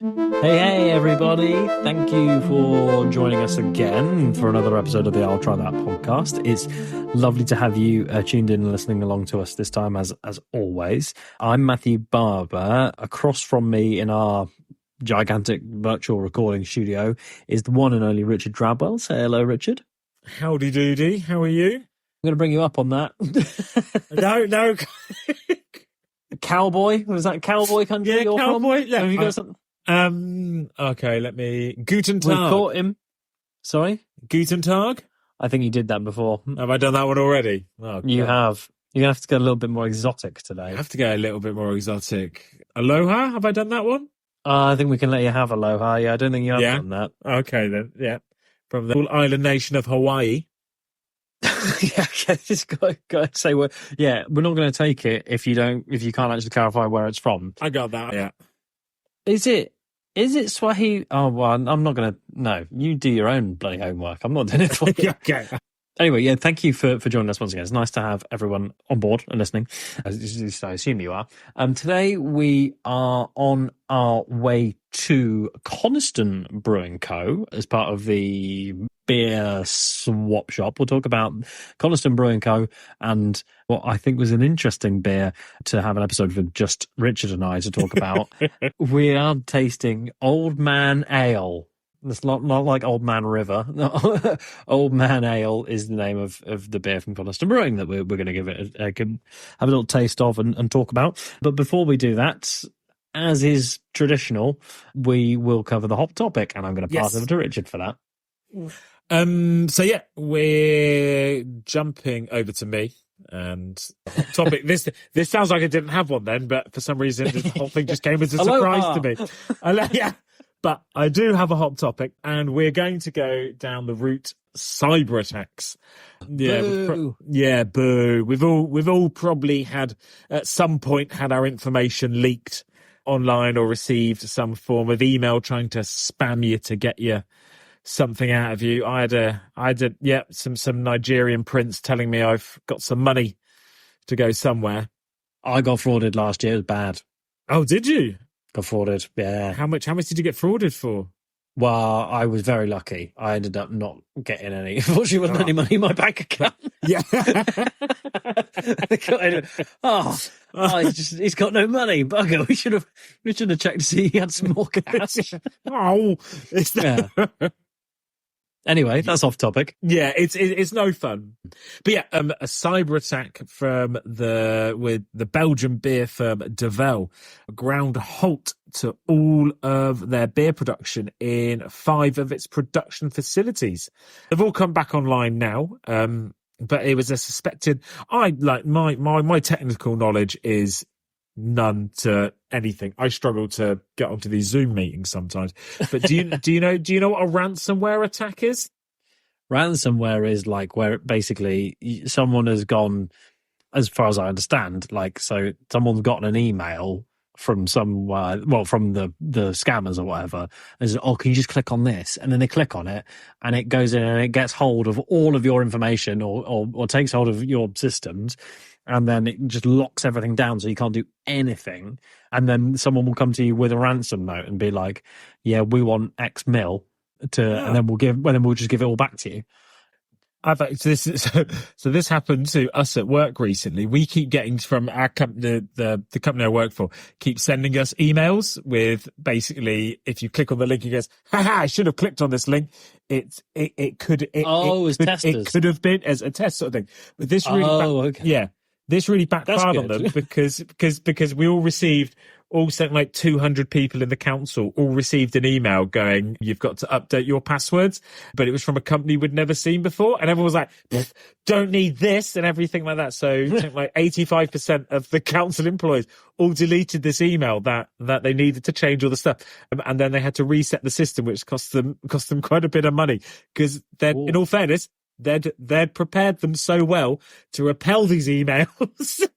Hey, everybody. Thank you for joining us again for another episode of the I'll Try That podcast. It's lovely to have you tuned in and listening along to us this time, as always. I'm Matthew Barber. Across from me in our gigantic virtual recording studio is the one and only Richard Drabwell. Say hello, Richard. Howdy doody. How are you? I'm going to bring you up on that. No. Cowboy? Was that cowboy country Yeah, you're cowboy. from? Yeah. Have you got something? Okay, let me... Guten We Tag. caught him. Sorry? Guten Tag? I think you did that before. Have I done that one already? Oh, You God. have. You're going to have to get a little bit more exotic today. I have to go a little bit more exotic. Aloha? Have I done that one? I think we can let you have aloha. Yeah, I don't think you have done that. Okay, then. Yeah. From the island nation of Hawaii. Yeah, just got to say, we're not going to take it if you can't actually clarify where it's from. I got that, yeah. Is it Swahili? Oh, well, I'm not going to. No, you do your own bloody homework. I'm not doing it for you. Okay. Anyway, yeah, thank you for joining us once again. It's nice to have everyone on board and listening, as I assume you are. Today we are on our way to Coniston Brewing Co. as part of the beer swap shop. We'll talk about Coniston Brewing Co. and what I think was an interesting beer to have an episode with just Richard and I to talk about. We are tasting Old Man Ale. It's not like Old Man River. No, Old Man Ale is the name of the beer from Coniston Brewing that we're going to give it have a little taste of and talk about. But before we do that, as is traditional, we will cover the hot topic, and I'm going to pass over to Richard for that. So yeah, we're jumping over to me. And hot topic. This sounds like I didn't have one then, but for some reason the whole thing just came as a surprise to me. Yeah. But I do have a hot topic, and we're going to go down the route cyber attacks. Yeah, Boo. Boo. We've all probably had at some point had our information leaked online or received some form of email trying to spam you to get you something out of you. I had some Nigerian prince telling me I've got some money to go somewhere. I got frauded last year. It was bad. Oh, did you? Got frauded, yeah. How much did you get frauded for? Well, I was very lucky. I ended up not getting any. Unfortunately, there wasn't any money in my bank account. Yeah. He's got no money. Bugger. We should have checked to see he had some more cash. Anyway, that's off topic. Yeah, it's no fun. But yeah, a cyber attack from the Belgian beer firm Devel ground halt to all of their beer production in 5 of its production facilities. They've all come back online now. But it was a suspected. My technical knowledge is none to anything. I struggle to get onto these Zoom meetings sometimes. But do you know what a ransomware attack is? Ransomware is like where basically someone has gone, as far as I understand, like, so someone's gotten an email from somewhere, from the scammers or whatever, and says, oh, can you just click on this? And then they click on it, and it goes in and it gets hold of all of your information or takes hold of your systems, and then it just locks everything down so you can't do anything. And then someone will come to you with a ransom note and be like, yeah, we want X mil and then we'll just give it all back to you. So this happened to us at work recently. We keep getting from our company, the company I work for, keep sending us emails with basically, if you click on the link, it goes, haha, I should have clicked on this link. It could have been as a test sort of thing. But this really, this really backfired on them because we all received. All something like 200 people in the council all received an email going, you've got to update your passwords. But it was from a company we'd never seen before. And everyone was like, don't need this and everything like that. So like 85% of the council employees all deleted this email that they needed to change all the stuff. And then they had to reset the system, which cost them quite a bit of money because in all fairness, they'd prepared them so well to repel these emails.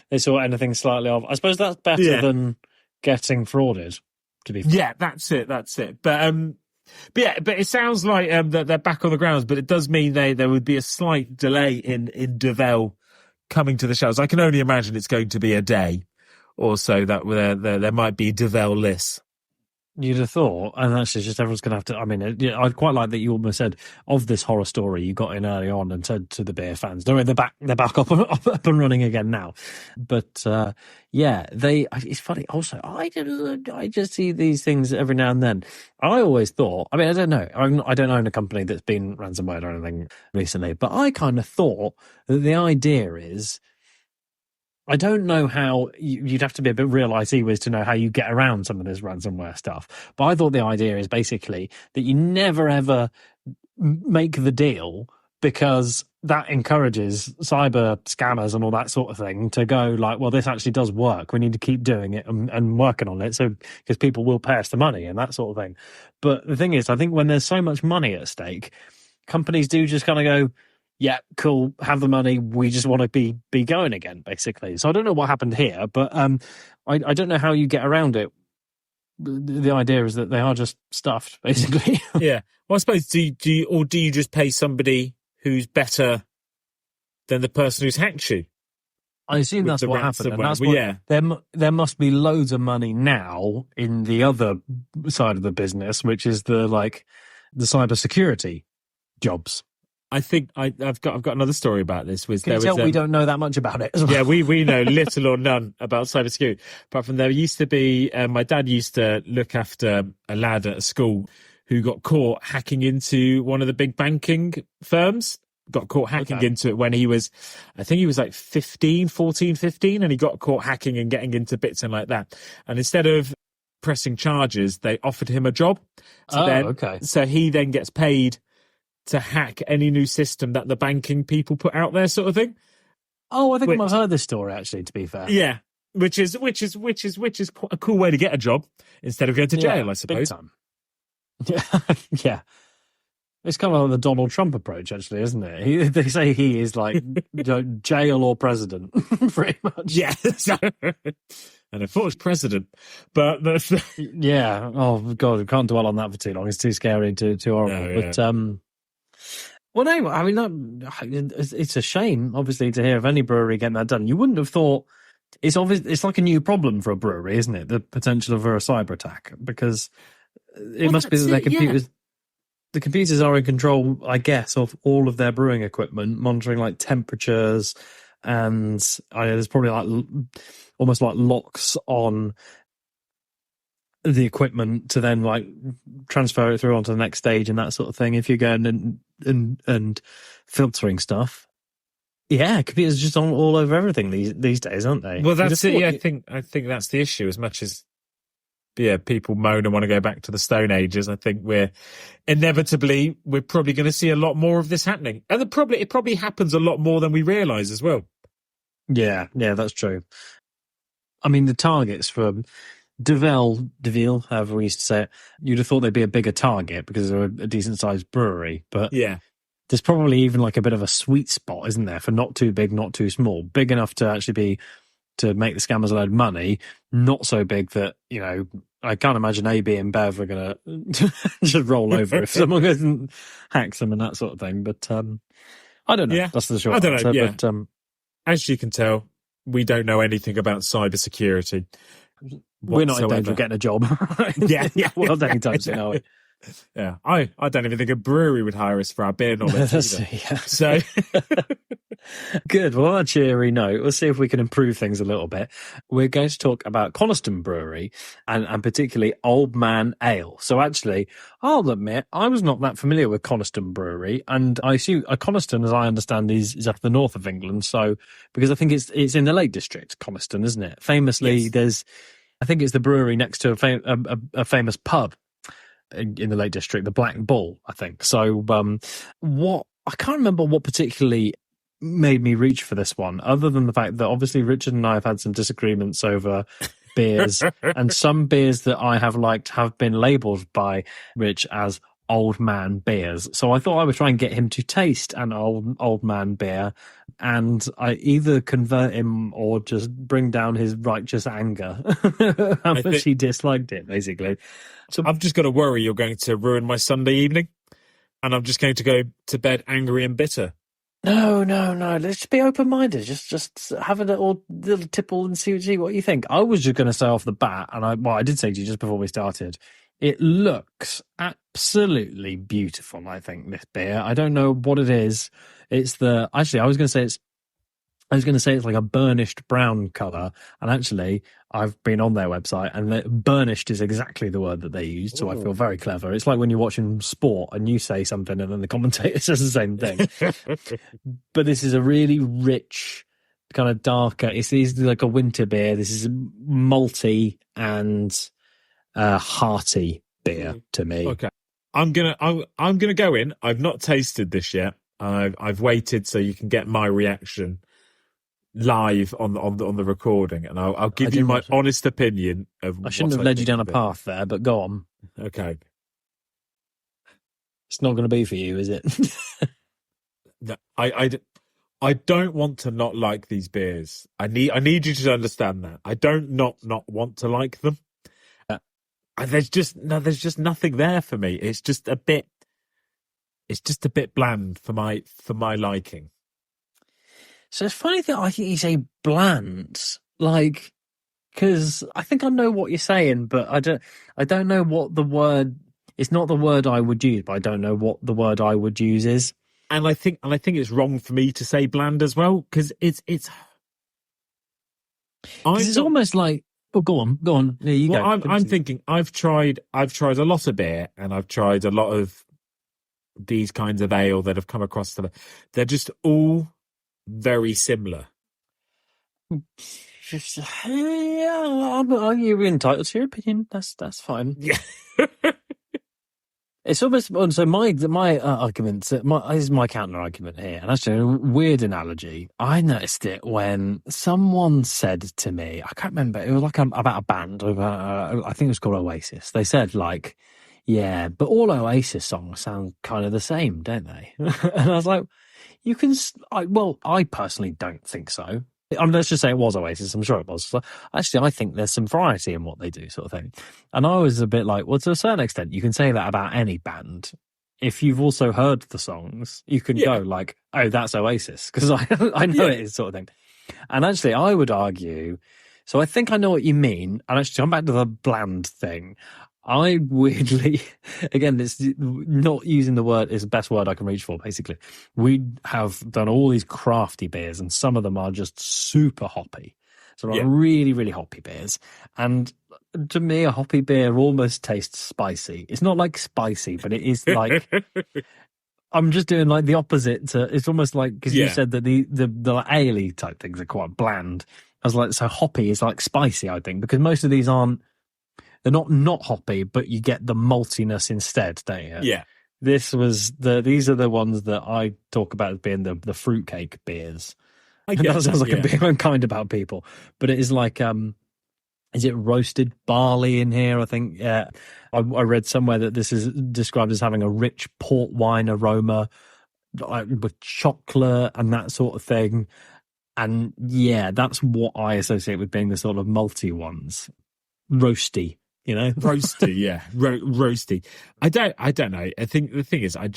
They saw anything slightly off. I suppose that's better than getting frauded, to be fair. Yeah, that's it. But it sounds like that they're back on the grounds, but it does mean there would be a slight delay in Devel coming to the shelves. I can only imagine it's going to be a day or so that there might be Devel lists. You'd have thought, and that's just everyone's going to have to. I mean, I'd quite like that you almost said of this horror story you got in early on and said to the beer fans, "No, they're back up and running again now." But yeah, they. It's funny. Also, I just see these things every now and then. I always thought. I mean, I don't know. I don't own a company that's been ransomware or anything recently, but I kind of thought that the idea is. I don't know how you'd have to be a bit real IT whiz to know how you get around some of this ransomware stuff. But I thought the idea is basically that you never ever make the deal because that encourages cyber scammers and all that sort of thing to go like, well, this actually does work. We need to keep doing it and working on it. So because people will pay us the money and that sort of thing. But the thing is, I think when there's so much money at stake, companies do just kind of go, yeah, cool, have the money. We just want to be going again, basically. So I don't know what happened here, but I don't know how you get around it. The idea is that they are just stuffed, basically. Yeah. Well, I suppose do you just pay somebody who's better than the person who's hacked you? I assume that's what happened. And that's what, yeah. There must be loads of money now in the other side of the business, which is the cybersecurity jobs. I think I've got another story about this. Can you tell we don't know that much about it as well? Yeah, we know little or none about cybersecurity. Apart from there used to be, my dad used to look after a lad at a school who got caught hacking into one of the big banking firms. Got caught hacking into it when he was, I think he was like 15, and he got caught hacking and getting into bits and like that. And instead of pressing charges, they offered him a job. So he then gets paid to hack any new system that the banking people put out there, sort of thing. Oh, I think I've heard this story actually. To be fair, yeah, which is quite a cool way to get a job instead of going to jail, I suppose. Big time. Yeah, it's kind of like the Donald Trump approach, actually, isn't it? They say he is like jail or president, pretty much. Yeah, and I thought it was president, but yeah. Oh God, we can't dwell on that for too long. It's too scary, too horrible. No, yeah. But well, no, I mean, it's a shame, obviously, to hear of any brewery getting that done. You wouldn't have thought it's obvious. It's like a new problem for a brewery, isn't it? The potential for a cyber attack, because it must be that their computers, the computers are in control, I guess, of all of their brewing equipment, monitoring like temperatures, and there's probably like almost like locks on the equipment to then like transfer it through onto the next stage and that sort of thing. If you're going and filtering stuff, yeah, computers just on all over everything these days, aren't they? Well, that's it. Yeah, I think that's the issue. As much as people moan and want to go back to the Stone Ages, I think we're probably going to see a lot more of this happening, and it probably happens a lot more than we realise as well. Yeah, that's true. I mean, the targets for Deville, however we used to say it, you'd have thought they'd be a bigger target because they're a decent sized brewery. But yeah, there's probably even like a bit of a sweet spot, isn't there, for not too big, not too small, big enough to actually to make the scammers a load of money, not so big that, I can't imagine AB and Bev are going to just roll over if someone goes and hacks them and that sort of thing. But I don't know. Yeah. That's the short answer. I don't know. Yeah. But, as you can tell, we don't know anything about cybersecurity. We're not in danger of getting a job. yeah. Well, anytime soon, are we? Yeah, I don't even think a brewery would hire us for our beer knowledge either. Yeah. So good. Well, on a cheery note, we'll see if we can improve things a little bit. We're going to talk about Coniston Brewery and particularly Old Man Ale. So actually, I'll admit, I was not that familiar with Coniston Brewery, and I assume Coniston, as I understand, is up the north of England. So because I think it's in the Lake District, Coniston, isn't it? Famously, yes. I think it's the brewery next to a famous pub in the Lake District, the Black Bull, I think. So I can't remember what particularly made me reach for this one, other than the fact that obviously Richard and I have had some disagreements over beers, and some beers that I have liked have been labelled by Rich as old man beers. So I thought I would try and get him to taste an old man beer, and I either convert him or just bring down his righteous anger how much he disliked it, basically. So I've just got to worry you're going to ruin my Sunday evening, and I'm just going to go to bed angry and bitter. No, no, no. Let's just be open-minded. Just have a little tipple and see what you think. I was just going to say off the bat, and I did say to you just before we started, it looks absolutely beautiful. I think this beer. I don't know what it is. Actually, I was going to say it's like a burnished brown color, and actually, I've been on their website, and burnished is exactly the word that they used. So I feel very clever. It's like when you're watching sport and you say something, and then the commentator says the same thing. But this is a really rich, kind of darker. It's like a winter beer. This is malty and hearty beer to me. Okay, I'm gonna go in. I've not tasted this yet. I've waited so you can get my reaction live on the recording, and I'll give you my honest opinion of. I shouldn't have led you down a path there, but go on. Okay, it's not going to be for you, is it? No, I don't want to not like these beers. I need you to understand that. I don't not want to like them. There's just nothing there for me. It's just a bit bland for my liking. So it's funny that I think you say bland, like, because I think I know what you're saying, but I don't know what the word. It's not the word I would use, but I don't know what the word I would use is. And I think it's wrong for me to say bland as well, because it's almost like. Oh, go on. There you go. I'm thinking I've tried a lot of beer, and I've tried a lot of these kinds of ale that have come across they're just all very similar. Yeah, you're entitled to your opinion. That's fine. Yeah. It's almost so. My argument. This is my counter argument here, and actually a weird analogy. I noticed it when someone said to me, I can't remember. It was like about a band. I think it was called Oasis. They said like, yeah, but all Oasis songs sound kind of the same, don't they? And I was like, you can. I personally don't think so. Let's just say it was Oasis. I'm sure it was. So actually, I think there's some variety in what they do, sort of thing. And I was a bit like, well, to a certain extent, you can say that about any band. If you've also heard the songs, you can go like, oh, that's Oasis, because I know it is, sort of thing. And actually, I would argue. So I think I know what you mean. And actually, come back to the bland thing. I weirdly, again, it's not using the word is the best word I can reach for, basically. We have done all these crafty beers, and some of them are just super hoppy. So like really, really hoppy beers. And to me, a hoppy beer almost tastes spicy. It's not like spicy, but it is like, I'm just doing like the opposite to, it's almost like, because you said that the ale type things are quite bland. I was like, so hoppy is like spicy, I think, because most of these they're not hoppy, but you get the maltiness instead, don't you? Yeah. These are the ones that I talk about as being the fruitcake beers. That sounds like I'm being unkind about people, but it is like, is it roasted barley in here? I think, yeah. I read somewhere that this is described as having a rich port wine aroma, like with chocolate and that sort of thing. And yeah, that's what I associate with being the sort of malty ones. Roasty. You know, roasty, yeah, roasty. I don't know. I think the thing is, I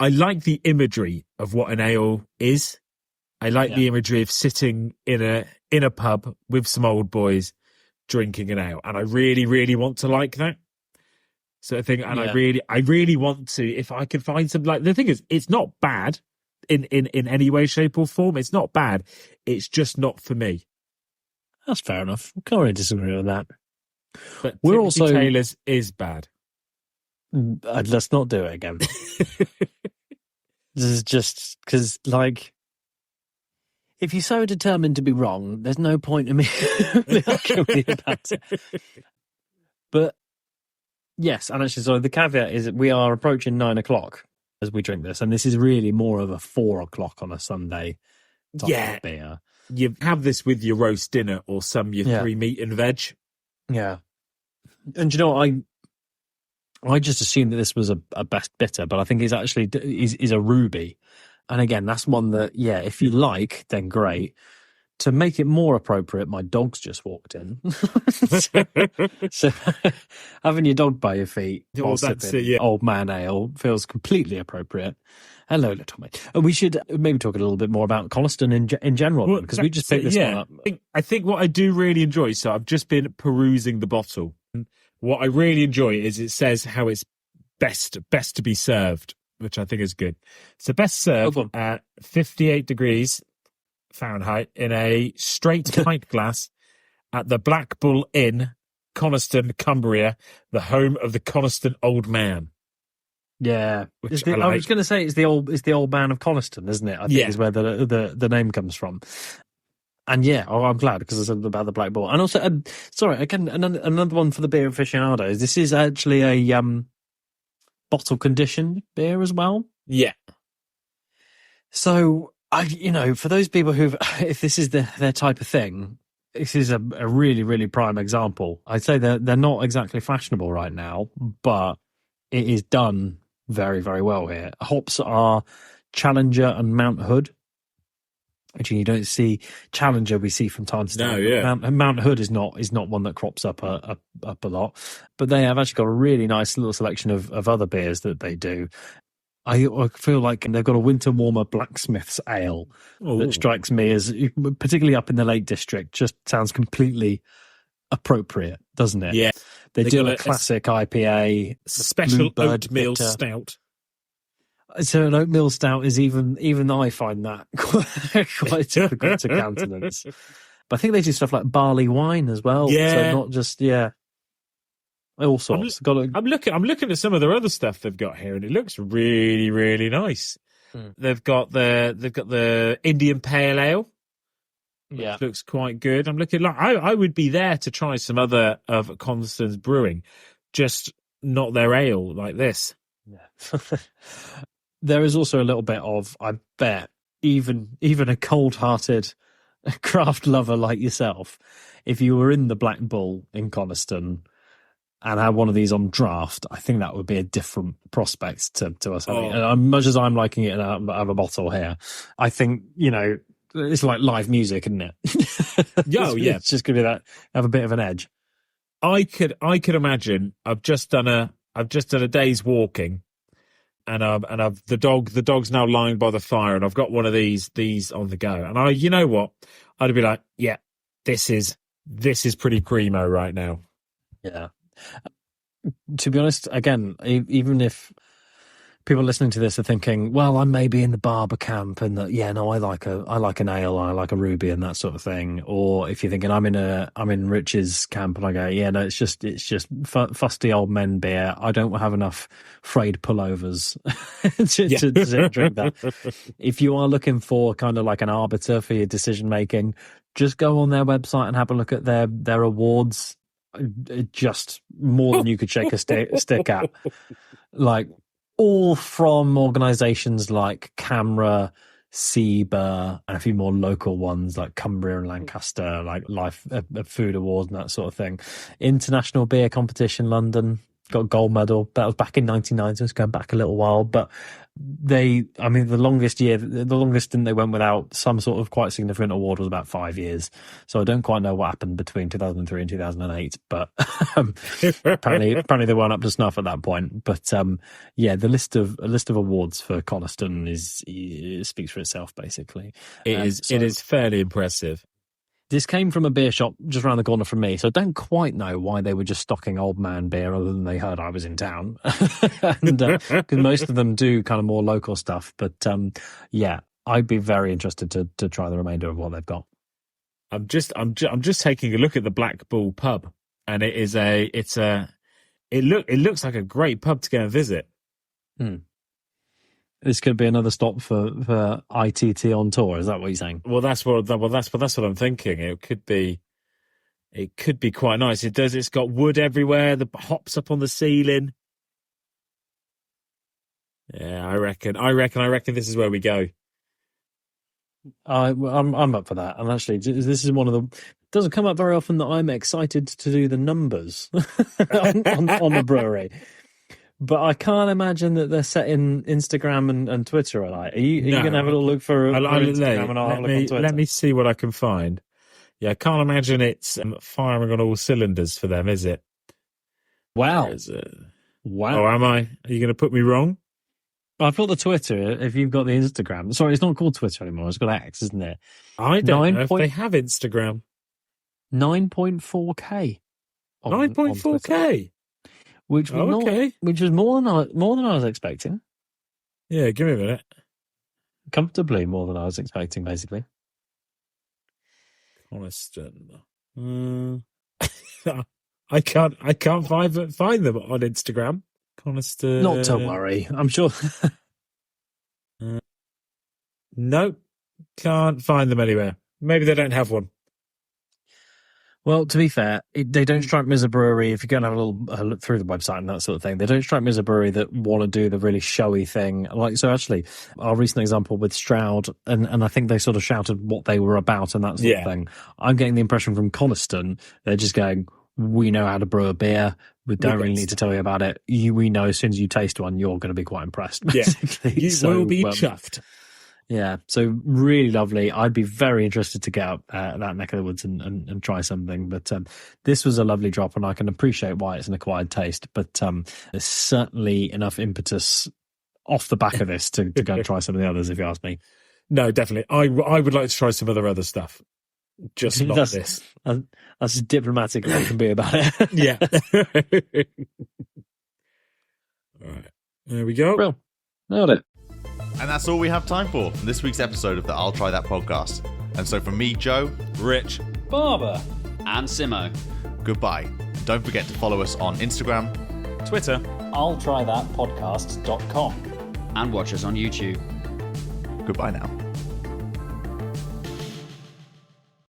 like the imagery of what an ale is. I like the imagery of sitting in a pub with some old boys drinking an ale, and I really, really want to like that. So I think, and I really want to. If I can find some, like, the thing is, it's not bad in any way, shape, or form. It's not bad. It's just not for me. That's fair enough. I can't really disagree with that. But we're also Taylor's is bad. Let's not do it again. This is just because, like, if you're so determined to be wrong, there's no point in me arguing about it. But yes, and actually, so the caveat is that we are approaching 9 o'clock as we drink this, and this is really more of a 4 o'clock on a Sunday type of beer. You have this with your roast dinner or your 3 meat and veg. Yeah. And you know what, I just assumed that this was a best bitter, but I think it's actually is a ruby. And again, that's one that, if you like, then great. to make it more appropriate, my dog's just walked in. so having your dog by your feet while sipping old man ale feels completely appropriate. Hello, little mate. We should maybe talk a little bit more about Coniston in general, because we just picked this one up. I think what I do really enjoy, so I've just been perusing the bottle. What I really enjoy is it says how it's best to be served, which I think is good. So best served at 58 degrees Fahrenheit in a straight pint glass at the Black Bull Inn, Coniston, Cumbria, the home of the Coniston Old Man. Yeah, I was going to say it's the old man of Coniston, isn't it? I think is where the name comes from. And I'm glad, because I said about the Black Bull. And also, sorry, again, another one for the beer aficionados. This is actually a bottle conditioned beer as well. Yeah. So for those people if this is their type of thing, this is a really, really prime example. I'd say they're not exactly fashionable right now, but it is done very, very well here. Hops are Challenger and Mount Hood. Actually, you don't see Challenger. We see from time to time. No, yeah. Mount Hood is not one that crops up a lot. But they have actually got a really nice little selection of other beers that they do. I feel like they've got a winter warmer blacksmith's ale that strikes me as, particularly up in the Lake District, just sounds completely appropriate, doesn't it? Yeah. They do a classic IPA, special oatmeal stout. So an oatmeal stout is even I find that quite difficult to countenance. But I think they do stuff like barley wine as well. Yeah. So not just all sorts. I'm looking at some of their other stuff they've got here, and it looks really, really nice. They've got the Indian Pale Ale. Which looks quite good. I'm looking I would be there to try some other of Coniston's brewing, just not their ale like this. Yeah. There is also a little bit of, I bet, even a cold-hearted craft lover like yourself, if you were in the Black Bull in Coniston and had one of these on draft, I think that would be a different prospect to us having it. And as much as I'm liking it out of a bottle here, I think, it's like live music, isn't it? It's just going to be that, have a bit of an edge. I could imagine. I've just done a day's walking, and the dog's now lying by the fire, and I've got one of these on the go, and you know what? I'd be like, yeah, this is pretty primo right now. Yeah. To be honest, again, even if people listening to this are thinking, well, I may be in the barber camp, and that, I like an ale, I like a ruby and that sort of thing. Or if you're thinking I'm in Rich's camp, and I go, no, it's just fusty old men beer. I don't have enough frayed pullovers to drink that. If you are looking for kind of like an arbiter for your decision making, just go on their website and have a look at their awards. Just more than you could shake a stick at. Like, all from organisations like CAMRA, SEBA, and a few more local ones like Cumbria and Lancaster, like Life Food Awards and that sort of thing. International Beer Competition London, got a gold medal. That was back in 1990, it's going back a little while. But the longest stint they went without some sort of quite significant award was about 5 years. So I don't quite know what happened between 2003 and 2008, but apparently they weren't up to snuff at that point. But the list of awards for Coniston speaks for itself, basically. It is fairly impressive. This came from a beer shop just around the corner from me, so I don't quite know why they were just stocking old man beer other than they heard I was in town. And because most of them do kind of more local stuff. But I'd be very interested to try the remainder of what they've got. I'm just taking a look at the Black Bull pub, and it looks like a great pub to go and visit. This could be another stop for ITT on tour. Is that what you're saying? Well, that's what I'm thinking. It could be quite nice. It's got wood everywhere. The hops up on the ceiling. Yeah, I reckon this is where we go. I'm up for that. And actually, this is one of the. It doesn't come up very often that I'm excited to do the numbers on the brewery. but I can't imagine that they're setting Instagram and Twitter alight. Are you going to have a little look for Instagram and I'll have a look on Twitter? Let me see what I can find. Yeah, I can't imagine it's firing on all cylinders for them, is it? Wow. Wow. Oh, am I? Are you going to put me wrong? I've got the Twitter. If you've got the Instagram. Sorry, it's not called Twitter anymore. It's got X, isn't it? I don't know if they have Instagram. 9.4K. 9.4K? Which was more than I was expecting. Yeah, give me a minute. Comfortably more than I was expecting, basically. Coniston. I can't find them on Instagram. Coniston. Not to worry. I'm sure. Nope. Can't find them anywhere. Maybe they don't have one. Well, to be fair, they don't strike me as a brewery. If you go and have a look through the website and that sort of thing, they don't strike me as a brewery that want to do the really showy thing. So actually, our recent example with Stroud, and I think they sort of shouted what they were about and that sort of thing. I'm getting the impression from Coniston, they're just going, we know how to brew a beer. We don't really need to tell you about it. We know as soon as you taste one, you're going to be quite impressed. Basically. Yeah, you will be chuffed. Yeah, so really lovely. I'd be very interested to get up that neck of the woods and try something. But this was a lovely drop, and I can appreciate why it's an acquired taste. But there's certainly enough impetus off the back of this to go and try some of the others, if you ask me. No, definitely. I would like to try some other stuff. Just not this. That's as diplomatic as I can be about it. Yeah. All right. There we go. Real. Nailed it. And that's all we have time for this week's episode of the I'll Try That podcast. And so from me, Joe, Rich, Barbara, and Simo, goodbye. Don't forget to follow us on Instagram, Twitter, I'll try that podcast.com, and watch us on YouTube. Goodbye now.